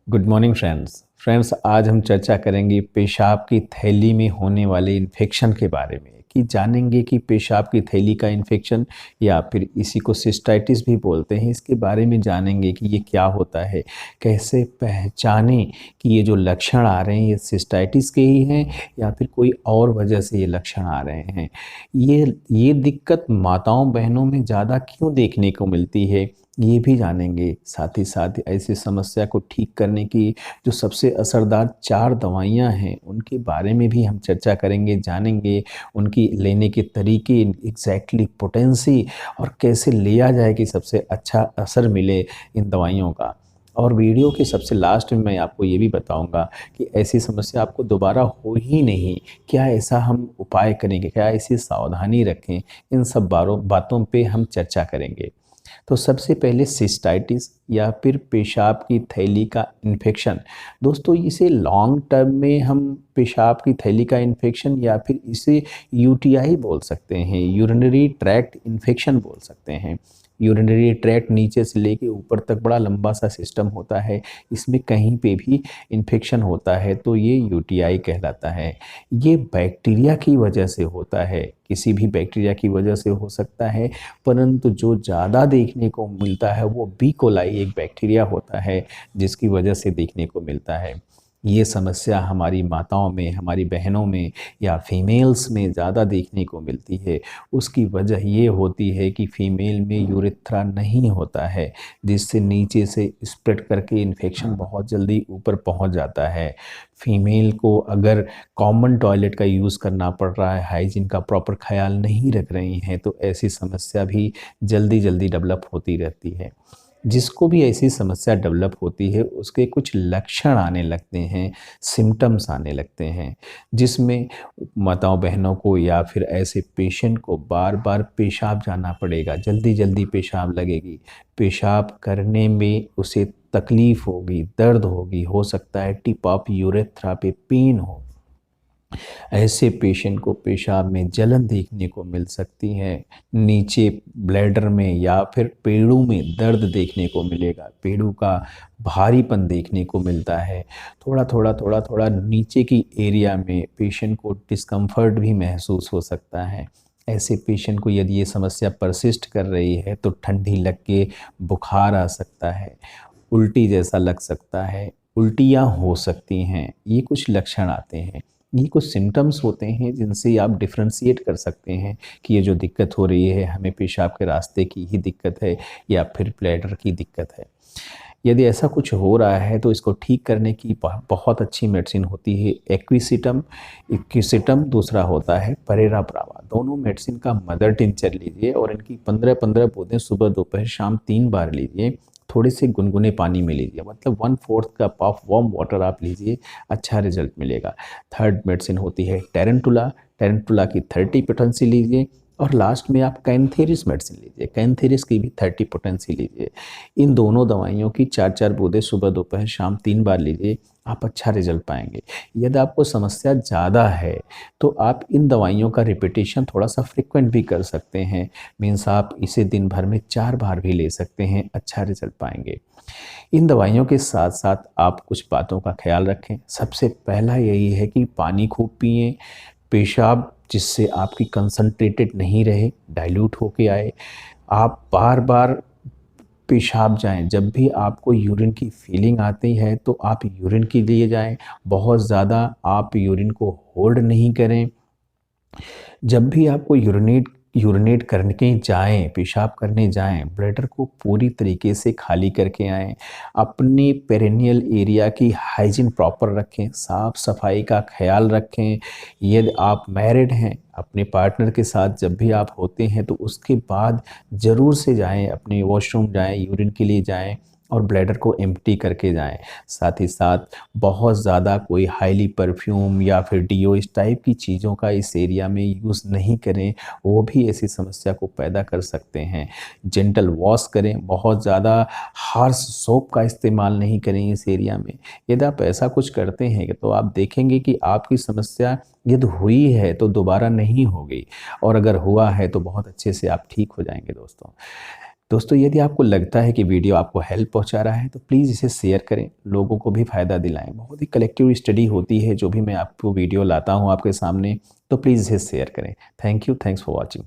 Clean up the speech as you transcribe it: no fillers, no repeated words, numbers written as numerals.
Good morning friends आज हम चर्चा करेंगे पेशाब की थैली में होने वाले इन्फेक्शन के बारे में कि जानेंगे कि पेशाब की थैली का इन्फेक्शन या फिर इसी को सिस्टाइटिस भी बोलते हैं, इसके बारे में जानेंगे कि ये क्या होता है, कैसे पहचानें कि ये जो लक्षण आ रहे हैं ये सिस्टाइटिस के ही हैं या फिर कोई और वजह से ये लक्षण आ रहे हैं। ये दिक्कत माताओं बहनों में ज़्यादा क्यों देखने को मिलती है ये भी जानेंगे। साथ ही साथ ऐसी समस्या को ठीक करने की जो सबसे असरदार 4 दवाइयाँ हैं उनके बारे में भी हम चर्चा करेंगे, जानेंगे उनकी लेने के तरीके, एग्जैक्टली पोटेंसी और कैसे लिया जाए कि सबसे अच्छा असर मिले इन दवाइयों का। और वीडियो के सबसे लास्ट में मैं आपको ये भी बताऊंगा कि ऐसी समस्या आपको दोबारा हो ही नहीं, क्या ऐसा हम उपाय करेंगे, क्या ऐसी सावधानी रखें, इन सब बातों पे हम चर्चा करेंगे। तो सबसे पहले सिस्टाइटिस या फिर पेशाब की थैली का इन्फेक्शन। दोस्तों इसे लॉन्ग टर्म में हम पेशाब की थैली का इन्फेक्शन या फिर इसे यूटीआई बोल सकते हैं, यूरिनरी ट्रैक्ट इन्फेक्शन बोल सकते हैं। यूरिनरी ट्रैक्ट नीचे से लेके ऊपर तक बड़ा लंबा सा सिस्टम होता है, इसमें कहीं पे भी इन्फेक्शन होता है तो ये यूटीआई कहलाता है। ये बैक्टीरिया की वजह से होता है, किसी भी बैक्टीरिया की वजह से हो सकता है, परंतु जो ज़्यादा देखने को मिलता है वो बी कोलाई एक बैक्टीरिया होता है जिसकी वजह से देखने को मिलता है। ये समस्या हमारी माताओं में, हमारी बहनों में या फीमेल्स में ज़्यादा देखने को मिलती है। उसकी वजह ये होती है कि फीमेल में यूरेथ्रा नहीं होता है, जिससे नीचे से स्प्रेड करके इन्फेक्शन बहुत जल्दी ऊपर पहुंच जाता है। फीमेल को अगर कॉमन टॉयलेट का यूज़ करना पड़ रहा है, हाइजीन का प्रॉपर ख्याल नहीं रख रही हैं, तो ऐसी समस्या भी जल्दी जल्दी डेवलप होती रहती है। जिसको भी ऐसी समस्या डेवलप होती है उसके कुछ लक्षण आने लगते हैं, सिम्टम्स आने लगते हैं, जिसमें माताओं बहनों को या फिर ऐसे पेशेंट को बार बार पेशाब जाना पड़ेगा, जल्दी जल्दी पेशाब लगेगी, पेशाब करने में उसे तकलीफ़ होगी, दर्द होगी, हो सकता है टिप ऑफ यूरेथ्रा पे पेन हो। ऐसे पेशेंट को पेशाब में जलन देखने को मिल सकती है, नीचे ब्लैडर में या फिर पेड़ों में दर्द देखने को मिलेगा, पेड़ों का भारीपन देखने को मिलता है, थोड़ा नीचे की एरिया में पेशेंट को डिस्कम्फर्ट भी महसूस हो सकता है। ऐसे पेशेंट को यदि ये समस्या परसिस्ट कर रही है तो ठंडी लग के बुखार आ सकता है, उल्टी जैसा लग सकता है, उल्टियाँ हो सकती हैं, ये कुछ लक्षण आते हैं। ये कुछ सिम्टम्स होते हैं जिनसे आप डिफ्रेंशिएट कर सकते हैं कि ये जो दिक्कत हो रही है हमें पेशाब के रास्ते की ही दिक्कत है या फिर ब्लैडर की दिक्कत है। यदि ऐसा कुछ हो रहा है तो इसको ठीक करने की बहुत अच्छी मेडिसिन होती है एक्विसिटम, दूसरा होता है परेरा ब्रावा। दोनों मेडिसिन का मदर टिंचर लीजिए और इनकी 15-15 बूंदें सुबह दोपहर शाम 3 बार लीजिए, थोड़े से गुनगुने पानी में लीजिए, मतलब 1/4 कप ऑफ वार्म वाटर आप लीजिए, अच्छा रिजल्ट मिलेगा। थर्ड मेडिसिन होती है टेरेंटुला की 30 पोटेंसी लीजिए और लास्ट में आप कैंथेरिस मेडिसिन लीजिए, कैंथेरिस की भी 30 पोटेंसी लीजिए। इन दोनों दवाइयों की 4-4 बूंदें सुबह दोपहर शाम 3 बार लीजिए, आप अच्छा रिजल्ट पाएंगे। यदि आपको समस्या ज़्यादा है तो आप इन दवाइयों का रिपीटेशन थोड़ा सा फ्रिक्वेंट भी कर सकते हैं, मीन्स आप इसे दिन भर में 4 बार भी ले सकते हैं, अच्छा रिजल्ट पाएंगे। इन दवाइयों के साथ साथ आप कुछ बातों का ख्याल रखें। सबसे पहला यही है कि पानी खूब पिएं, पेशाब जिससे आपकी कंसंट्रेटेड नहीं रहे, डाइल्यूट होके आए। आप बार बार पेशाब जाएं, जब भी आपको यूरिन की फीलिंग आती है तो आप यूरिन के लिए जाएं, बहुत ज़्यादा आप यूरिन को होल्ड नहीं करें। जब भी आपको यूरिनेट करने जाएं, पेशाब करने जाएं, ब्लैडर को पूरी तरीके से खाली करके आएं। अपने पेरिनियल एरिया की हाइजीन प्रॉपर रखें, साफ सफाई का ख्याल रखें। यदि आप मैरिड हैं, अपने पार्टनर के साथ जब भी आप होते हैं तो उसके बाद ज़रूर से जाएं, अपने वॉशरूम जाएं, यूरिन के लिए जाएं और ब्लैडर को एम्प्टी करके जाएं। साथ ही साथ बहुत ज़्यादा कोई हाईली परफ्यूम या फिर डीओ इस टाइप की चीज़ों का इस एरिया में यूज़ नहीं करें, वो भी ऐसी समस्या को पैदा कर सकते हैं। जेंटल वॉश करें, बहुत ज़्यादा हार्श सोप का इस्तेमाल नहीं करें इस एरिया में। यदि आप ऐसा कुछ करते हैं तो आप देखेंगे कि आपकी समस्या यदि हुई है तो दोबारा नहीं होगी, और अगर हुआ है तो बहुत अच्छे से आप ठीक हो जाएंगे दोस्तों। दोस्तों यदि आपको लगता है कि वीडियो आपको हेल्प पहुंचा रहा है तो प्लीज़ इसे शेयर करें, लोगों को भी फ़ायदा दिलाएं। बहुत ही कलेक्टिव स्टडी होती है जो भी मैं आपको वीडियो लाता हूं आपके सामने, तो प्लीज़ इसे शेयर करें। Thank you, thanks for watching.